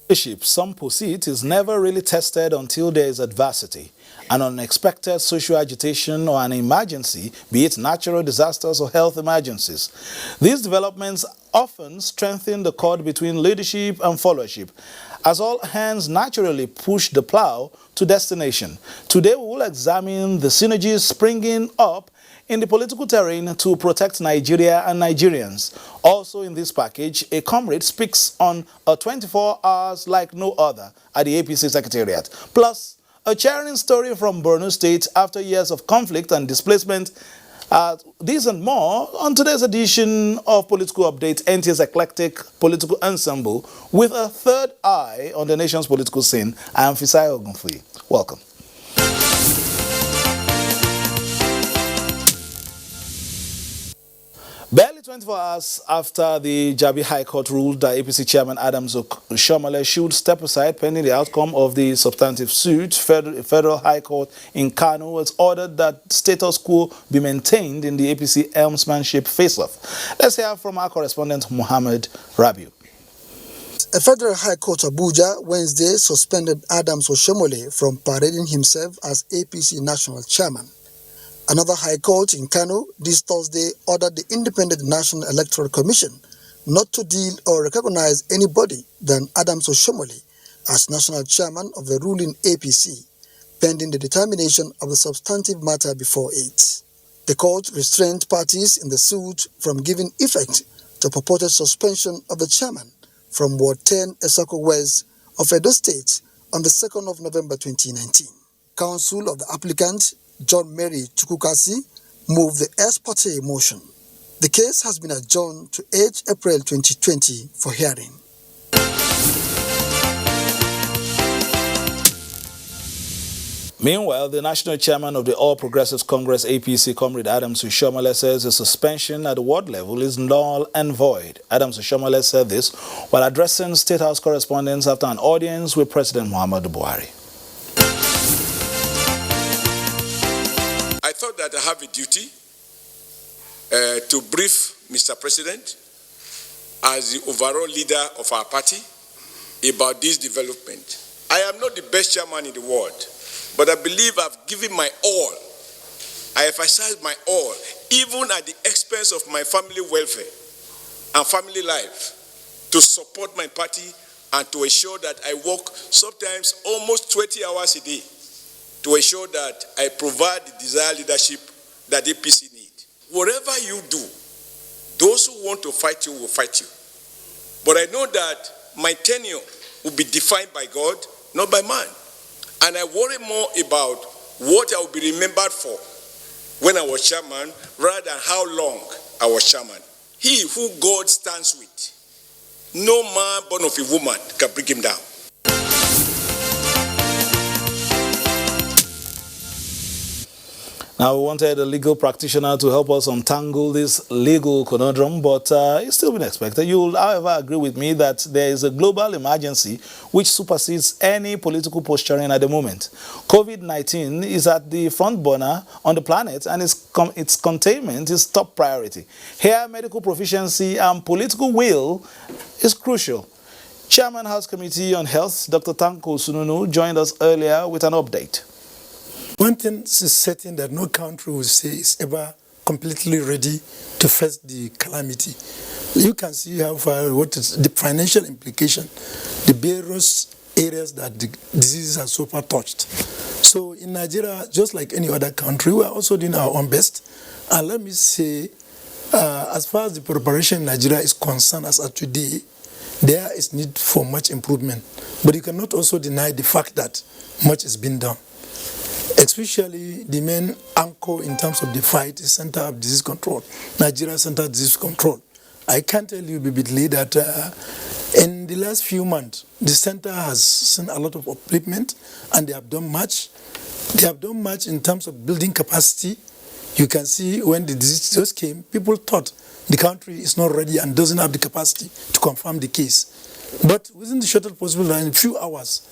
Leadership, some posit, is never really tested until there is adversity, an unexpected social agitation or an emergency, be it natural disasters or health emergencies. These developments often strengthen the cord between leadership and followership, as all hands naturally push the plow to destination. Today we will examine the synergies springing up in the political terrain to protect Nigeria and Nigerians. Also in this package, a comrade speaks on a 24 hours like no other at the APC Secretariat. Plus, a cheering story from Borno State after years of conflict and displacement. These and more on today's edition of Political Update, NT's eclectic political ensemble with a third eye on the nation's political scene. I am Fisai Ogunfuyi. Welcome. Barely 24 hours after the Jabi High Court ruled that APC Chairman Adams Oshiomhole should step aside pending the outcome of the substantive suit, Federal High Court in Kano has ordered that status quo be maintained in the APC helmsmanship face-off. Let's hear from our correspondent Muhammad Rabiu. A Federal High Court Abuja Wednesday suspended Adams Oshiomhole from parading himself as APC National Chairman. Another High Court in Kano this Thursday ordered the Independent National Electoral Commission not to deal or recognize anybody than Adams Oshiomhole as National Chairman of the ruling APC, pending the determination of the substantive matter before it. The court restrained parties in the suit from giving effect to purported suspension of the chairman from Ward 10 Esako West of Edo State on the 2nd of November 2019. Counsel of the applicant, John Mary Chukukasi, moved the ex parte motion. The case has been adjourned to 8 April 2020 for hearing. Meanwhile, the national chairman of the All Progressives Congress APC, Comrade Adams Oshiomhole, says the suspension at the ward level is null and void. Adams Oshiomhole said this while addressing State House correspondents after an audience with President Muhammadu Buhari. I thought that I have a duty to brief Mr. President as the overall leader of our party about this development. I am not the best chairman in the world, but I believe I've given my all. I emphasize my all, even at the expense of my family welfare and family life, to support my party and to ensure that I work sometimes almost 20 hours a day to ensure that I provide the desired leadership that the APC need. Whatever you do, those who want to fight you will fight you. But I know that my tenure will be defined by God, not by man. And I worry more about what I will be remembered for when I was chairman rather than how long I was chairman. He who God stands with, no man born of a woman can bring him down. Now, we wanted a legal practitioner to help us untangle this legal conundrum, but it's still been expected. You'll, however, agree with me that there is a global emergency which supersedes any political posturing at the moment. COVID-19 is at the front burner on the planet, and its containment is top priority. Here, medical proficiency and political will is crucial. Chairman House Committee on Health, Dr. Tanko joined us earlier with an update. One thing is certain that no country will say is ever completely ready to face the calamity. You can see how far, what is the financial implication, the various areas that the diseases have so far touched. So in Nigeria, just like any other country, we are also doing our own best. And let me say, as far as the preparation in Nigeria is concerned as of today, there is need for much improvement. But you cannot also deny the fact that much has been done. Especially the main anchor in terms of the fight is Center of Disease Control, Nigeria Center of Disease Control. I can tell you vividly that in the last few months, the center has seen a lot of upliftment and they have done much. They have done much in terms of building capacity. You can see when the disease just came, people thought the country is not ready and doesn't have the capacity to confirm the case. But within the shortest possible time, in a few hours,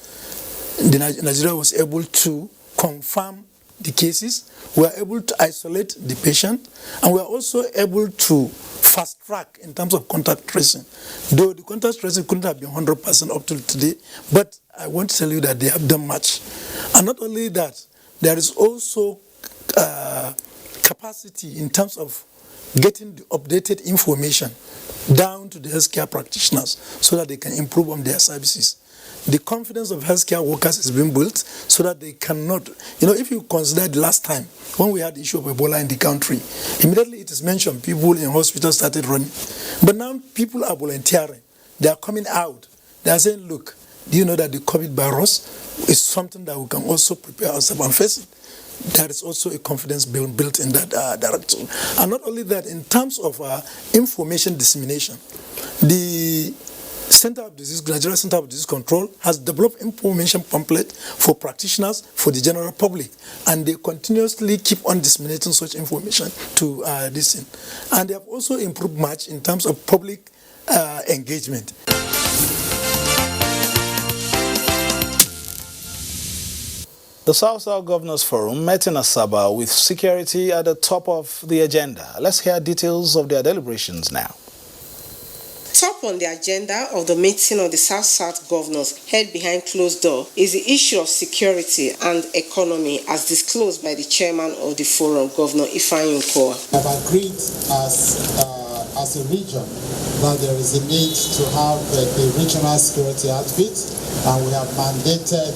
Nigeria was able to confirm the cases, we are able to isolate the patient, and we are also able to fast track in terms of contact tracing. Though the contact tracing couldn't have been 100% up till today, but I want to tell you that they have done much. And not only that, there is also capacity in terms of getting the updated information down to the healthcare practitioners so that they can improve on their services. The confidence of healthcare workers is being built so that they cannot, if you consider the last time when we had the issue of Ebola in the country, immediately it is mentioned people in hospitals started running. But now people are volunteering. They are coming out. They are saying, look, do you know that the COVID virus is something that we can also prepare ourselves and face it? There is also a confidence built in that direction. And not only that, in terms of information dissemination, the Nigeria Center of Disease Control has developed information pamphlet for practitioners, for the general public, and they continuously keep on disseminating such information to this thing. And they have also improved much in terms of public engagement. The South-South Governors Forum met in Asaba with security at the top of the agenda. Let's hear details of their deliberations now. Top on the agenda of the meeting of the South-South governors held behind closed door is the issue of security and economy as disclosed by the chairman of the forum, Governor Ifeanyi Okowa. We have agreed as a region that there is a need to have a regional security outfit, and we have mandated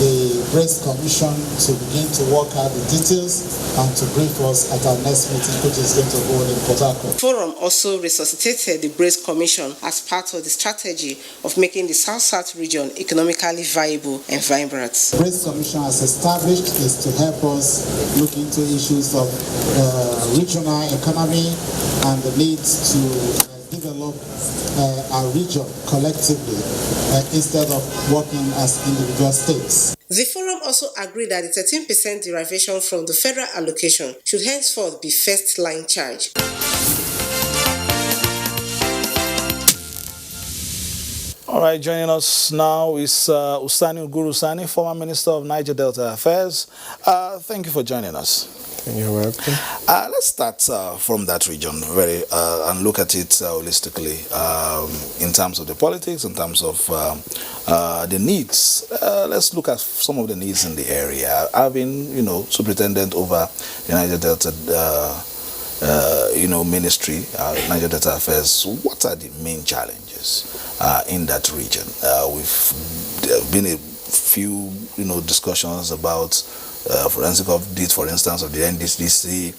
the Brace Commission to begin to work out the details and to brief us at our next meeting, which is going to hold in Port Harcourt. The forum also resuscitated the Brace Commission as part of the strategy of making the South-South region economically viable and vibrant. The Brace Commission has established is to help us look into issues of regional economy and the needs to develop our region collectively instead of working as individual states. The forum also agreed that the 13% derivation from the federal allocation should henceforth be first-line charge. All right, joining us now is Usani Ugurusani, former Minister of Niger Delta Affairs. Thank you for joining us. You're welcome. Let's start from that region and look at it holistically in terms of the politics, in terms of the needs. Let's look at some of the needs in the area. Having, superintendent over the Niger Delta, ministry, Niger Delta Affairs, what are the main challenges in that region? There have been a few, discussions about forensic audit, for instance, of the NDCC,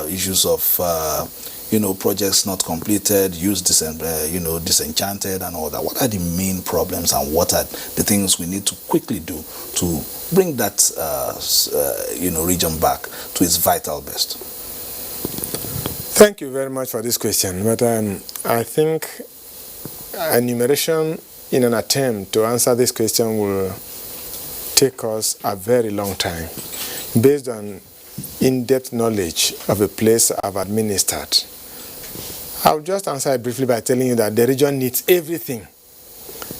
issues of, projects not completed, use disenchanted and all that. What are the main problems and what are the things we need to quickly do to bring that, region back to its vital best? Thank you very much for this question. But I think enumeration in an attempt to answer this question will take us a very long time based on in-depth knowledge of a place I've administered. I'll just answer it briefly by telling you that the region needs everything,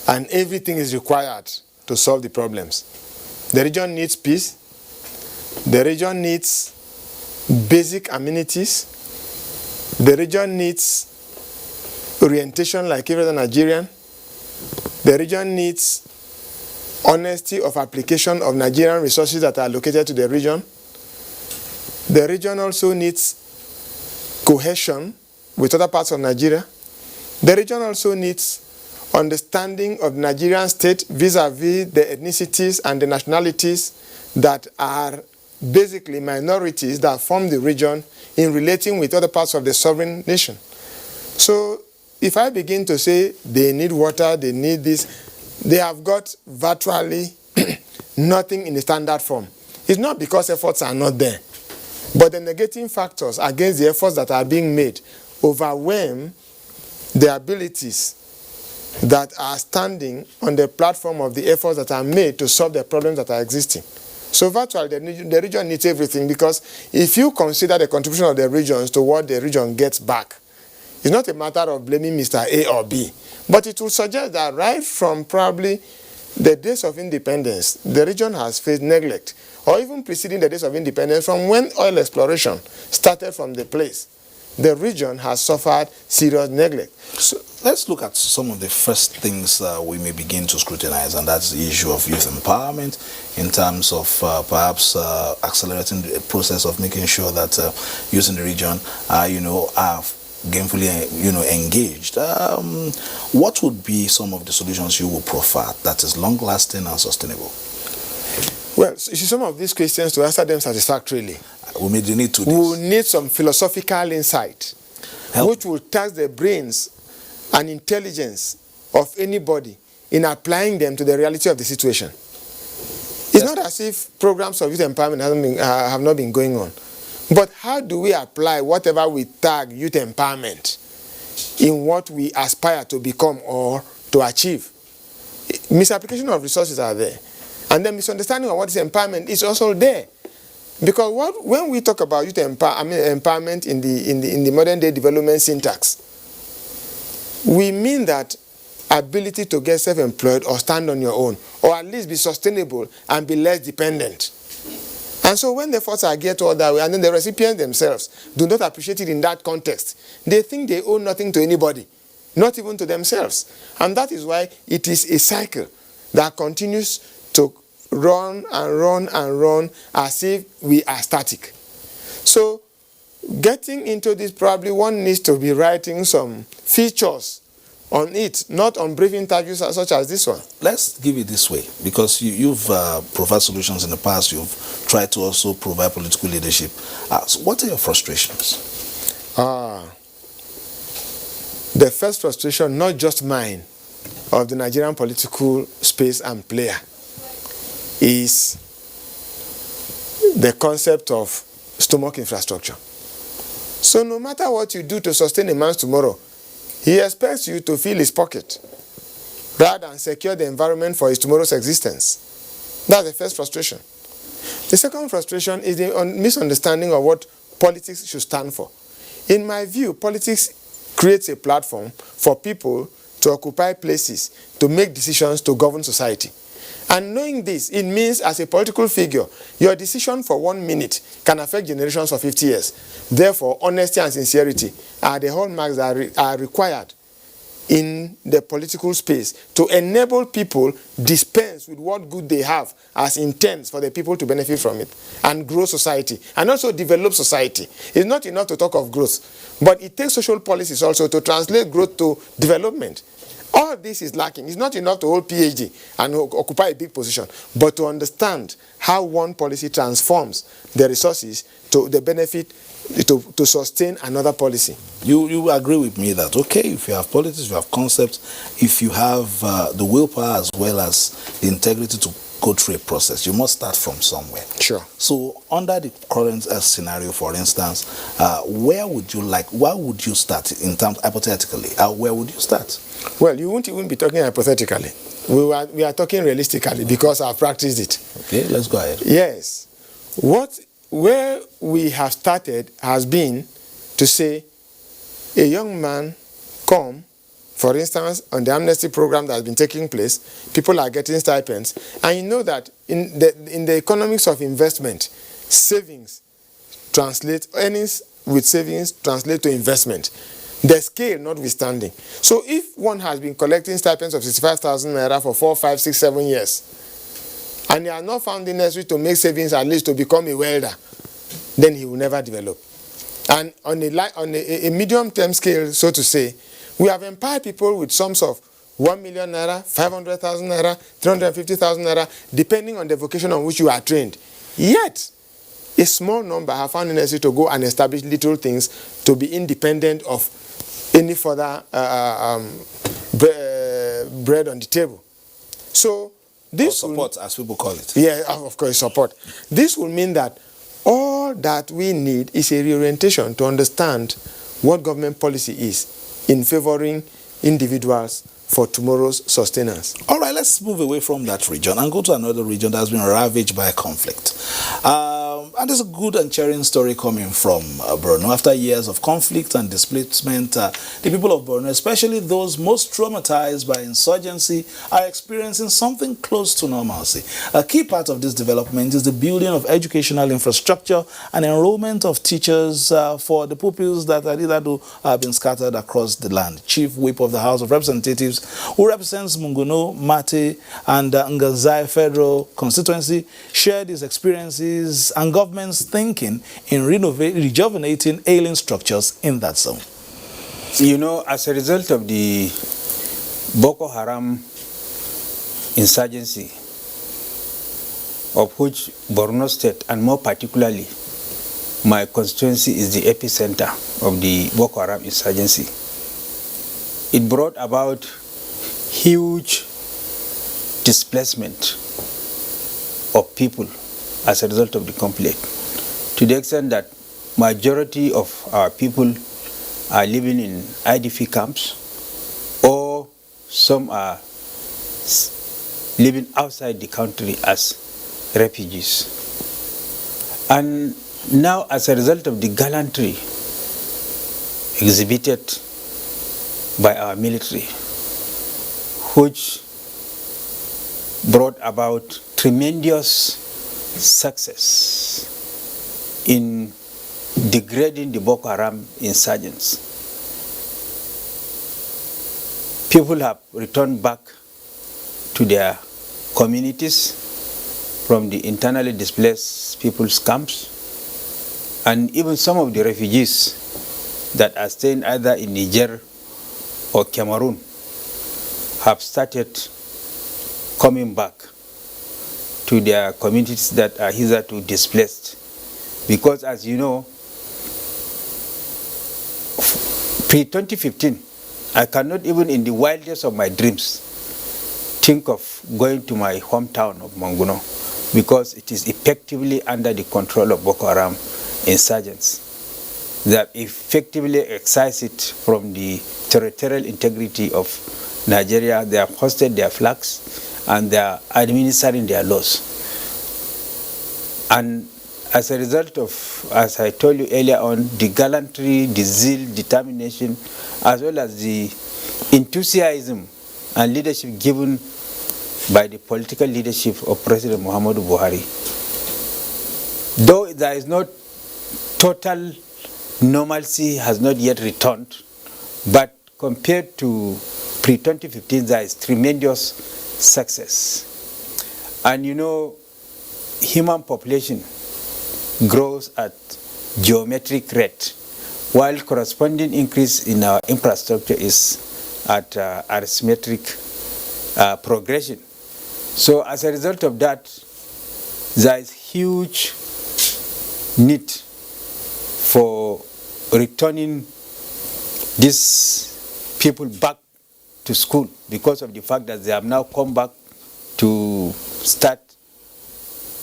and everything is required to solve the problems. The region needs peace. The region needs basic amenities. The region needs orientation like every other Nigerian. The region needs honesty of application of Nigerian resources that are allocated to the region. The region also needs cohesion with other parts of Nigeria. The region also needs understanding of the Nigerian state vis-a-vis the ethnicities and the nationalities that are basically minorities that form the region in relating with other parts of the sovereign nation. So if I begin to say they need water, they need this, they have got virtually nothing in the standard form. It's not because efforts are not there, but the negating factors against the efforts that are being made overwhelm the abilities that are standing on the platform of the efforts that are made to solve the problems that are existing. So virtually the region needs everything, because if you consider the contribution of the regions to what the region gets back, it's not a matter of blaming Mr. A or B, but it will suggest that right from probably the days of independence, the region has faced neglect, or even preceding the days of independence, from when oil exploration started from the place, the region has suffered serious neglect. So let's look at some of the first things we may begin to scrutinize, and that's the issue of youth empowerment in terms of perhaps accelerating the process of making sure that youth in the region are gainfully engaged. What would be some of the solutions you will proffer that is long-lasting and sustainable? Well, you see, some of these questions, to answer them satisfactorily, we may need to. We will need some philosophical insight, which will tax the brains and intelligence of anybody in applying them to the reality of the situation. It's not as if programs of youth empowerment have not been going on. But how do we apply whatever we tag youth empowerment in what we aspire to become or to achieve? Misapplication of resources are there. And the misunderstanding of what is empowerment is also there. Because when we talk about youth empowerment in the modern day development syntax, we mean that ability to get self-employed or stand on your own, or at least be sustainable and be less dependent. And so when the efforts are geared toward that way, and then the recipients themselves do not appreciate it in that context, they think they owe nothing to anybody, not even to themselves. And that is why it is a cycle that continues to run and run and run as if we are static. So getting into this, probably one needs to be writing some features on it, not on brief interviews such as this one. Let's give it this way, because you've provided solutions in the past, you've tried to also provide political leadership. So what are your frustrations? The first frustration, not just mine, of the Nigerian political space and player, is the concept of stomach infrastructure. So no matter what you do to sustain a man's tomorrow, he expects you to fill his pocket rather than secure the environment for his tomorrow's existence. That's the first frustration. The second frustration is the misunderstanding of what politics should stand for. In my view, politics creates a platform for people to occupy places, to make decisions, to govern society. And knowing this, it means as a political figure, your decision for 1 minute can affect generations for 50 years. Therefore, honesty and sincerity are the hallmarks that are required in the political space to enable people dispense with what good they have as intents for the people to benefit from it and grow society and also develop society. It's not enough to talk of growth, but it takes social policies also to translate growth to development. All this is lacking. It's not enough to hold PhD and occupy a big position, but to understand how one policy transforms the resources to the benefit to sustain another policy. You agree with me that, okay, if you have politics, you have concepts, if you have the willpower as well as the integrity to go through a process, you must start from somewhere. Sure. So under the current scenario, for instance, where would you start in terms, hypothetically, where would you start? Well, you won't even be talking hypothetically. We are talking realistically because I've practiced it. Okay, let's go ahead. Yes. Where we have started has been to say a young man come, for instance, on the amnesty program that has been taking place, people are getting stipends, and you know that in the economics of investment, savings translate, earnings with savings translate to investment. The scale notwithstanding. So if one has been collecting stipends of 65,000 naira for 4, 5, 6, 7 years, and he has not found it necessary to make savings at least to become a welder, then he will never develop. And on a medium-term scale, so to say, we have empowered people with sums of 1 million naira, 500,000 naira, 350,000 naira, depending on the vocation on which you are trained. Yet, a small number have found it necessary to go and establish little things to be independent of any further bread on the table. So this support, as people call it. Yeah, of course, support. This will mean that all that we need is a reorientation to understand what government policy is in favoring individuals for tomorrow's sustenance. All right, let's move away from that region and go to another region that has been ravaged by conflict. And there's a good and cheering story coming from Borno. After years of conflict and displacement, the people of Borno, especially those most traumatized by insurgency, are experiencing something close to normalcy. A key part of this development is the building of educational infrastructure and enrollment of teachers for the pupils that have been scattered across the land. Chief Whip of the House of Representatives, who represents Munguno, Mate, and Ngazai Federal Constituency, shared his experiences and government's thinking in rejuvenating ailing structures in that zone. You know, as a result of the Boko Haram insurgency, of which Borno State, and more particularly my constituency, is the epicenter of the Boko Haram insurgency, it brought about huge displacement of people as a result of the conflict, to the extent that majority of our people are living in IDP camps, or some are living outside the country as refugees. And now, as a result of the gallantry exhibited by our military, which brought about tremendous success in degrading the Boko Haram insurgents, people have returned back to their communities from the internally displaced people's camps, and even some of the refugees that are staying either in Niger or Cameroon have started coming back to their communities that are hitherto displaced. Because, as you know, pre-2015, I cannot even in the wildest of my dreams think of going to my hometown of Manguno, because it is effectively under the control of Boko Haram insurgents that effectively excise it from the territorial integrity of Nigeria. They have hosted their flags and they are administering their laws. And as a result of, as I told you earlier on, the gallantry, the zeal, determination, as well as the enthusiasm and leadership given by the political leadership of President Muhammadu Buhari, though there is not total normalcy, has not yet returned, but compared to pre-2015, there is tremendous success. And you know, human population grows at geometric rate, while corresponding increase in our infrastructure is at arithmetic progression. So as a result of that, there is huge need for returning these people back to school, because of the fact that they have now come back to start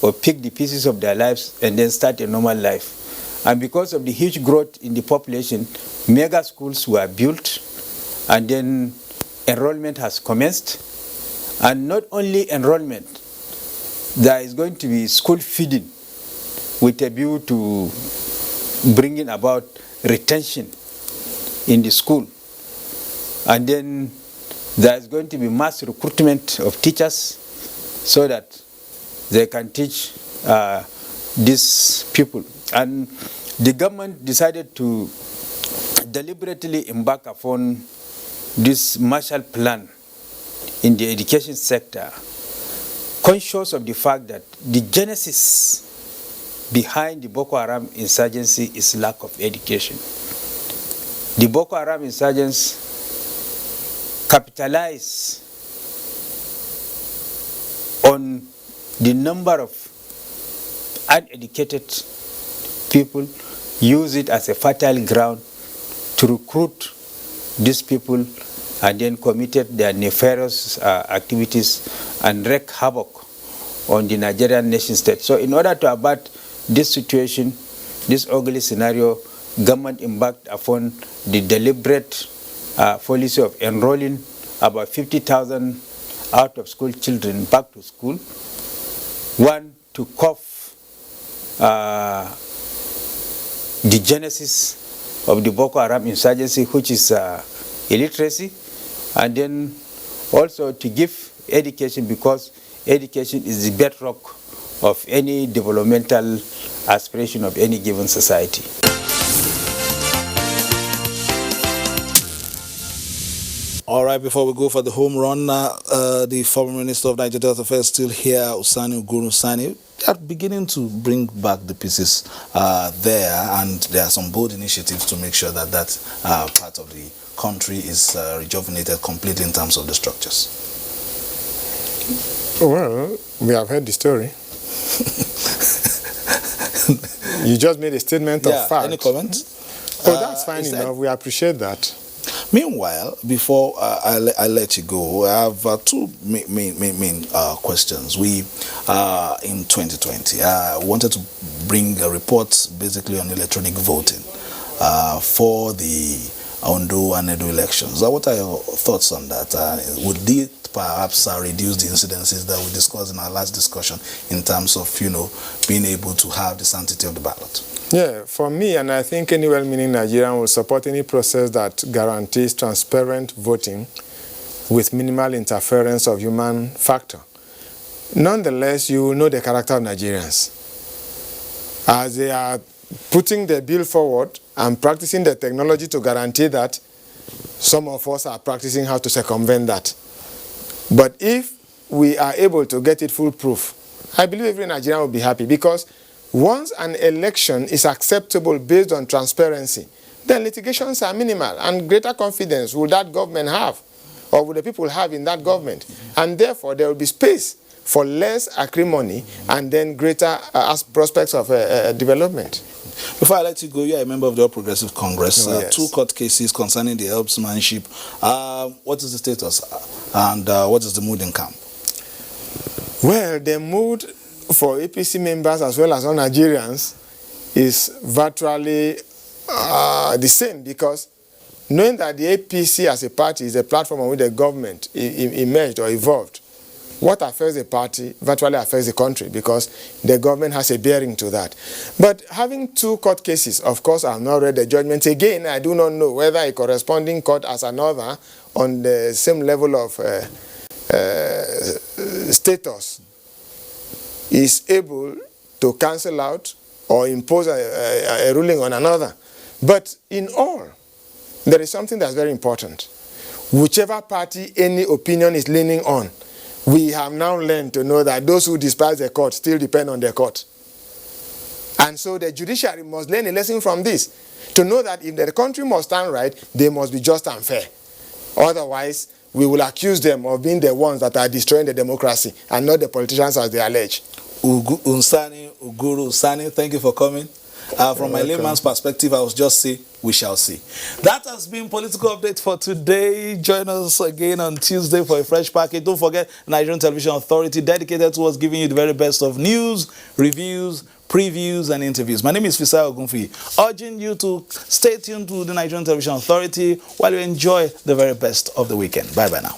or pick the pieces of their lives and then start a normal life. And because of the huge growth in the population, mega schools were built, and then enrollment has commenced. And not only enrollment, there is going to be school feeding with a view to bringing about retention in the school. And then there is going to be mass recruitment of teachers so that they can teach these people. And the government decided to deliberately embark upon this Marshall Plan in the education sector, conscious of the fact that the genesis behind the Boko Haram insurgency is lack of education. The Boko Haram insurgents capitalize on the number of uneducated people, use it as a fertile ground to recruit these people, and then committed their nefarious activities and wreak havoc on the Nigerian nation state. So in order to avert this situation, this ugly scenario, government embarked upon the deliberate policy of enrolling about 50,000 out of school children back to school. One, to cope the genesis of the Boko Haram insurgency, which is illiteracy, and then also to give education, because education is the bedrock of any developmental aspiration of any given society. All right, before we go for the home run, the former Minister of Niger Delta Affairs still here, Usani Uguru Usani. They are beginning to bring back the pieces there, and there are some bold initiatives to make sure that that part of the country is rejuvenated completely in terms of the structures. Well, we have heard the story. You just made a statement of fact. Any comment? Oh, that's fine enough. We appreciate that. Meanwhile, before I let you go, I have two main questions. We, in 2020, wanted to bring a report basically on electronic voting for the Ondo and Edo elections. What are your thoughts on that? Would it perhaps reduce the incidences that we discussed in our last discussion in terms of, being able to have the sanctity of the ballot? Yeah, for me, and I think any well-meaning Nigerian will support any process that guarantees transparent voting with minimal interference of human factor. Nonetheless, you know the character of Nigerians. As they are putting the bill forward and practicing the technology to guarantee that, some of us are practicing how to circumvent that. But if we are able to get it foolproof, I believe every Nigerian will be happy, because once an election is acceptable based on transparency, then litigations are minimal, and greater confidence will that government have, or will the people have in that government. And therefore, there will be space for less acrimony and then greater prospects of development. Before I let you go, you are a member of the All Progressive Congress. Yes. 2 court cases concerning the helpsmanship. What is the status and what is the mood in camp? Well, the mood for APC members as well as all Nigerians is virtually the same, because knowing that the APC as a party is a platform on which the government emerged or evolved, what affects the party virtually affects the country, because the government has a bearing to that. But having 2 court cases, of course, I have not read the judgments. Again, I do not know whether a corresponding court as another on the same level of status is able to cancel out or impose a ruling on another. But in all, there is something that's very important. Whichever party any opinion is leaning on, we have now learned to know that those who despise the court still depend on the court. And so the judiciary must learn a lesson from this, to know that if the country must stand right, they must be just and fair. Otherwise, we will accuse them of being the ones that are destroying the democracy and not the politicians as they allege. Uguru Usani, thank you for coming. From my layman's perspective, I was just say, we shall see. That has been Political Update for today. Join us again on Tuesday for a fresh package. Don't forget, Nigerian Television Authority, dedicated towards giving you the very best of news, reviews, previews, and interviews. My name is Fisai Ogunfi, urging you to stay tuned to the Nigerian Television Authority while you enjoy the very best of the weekend. Bye-bye now.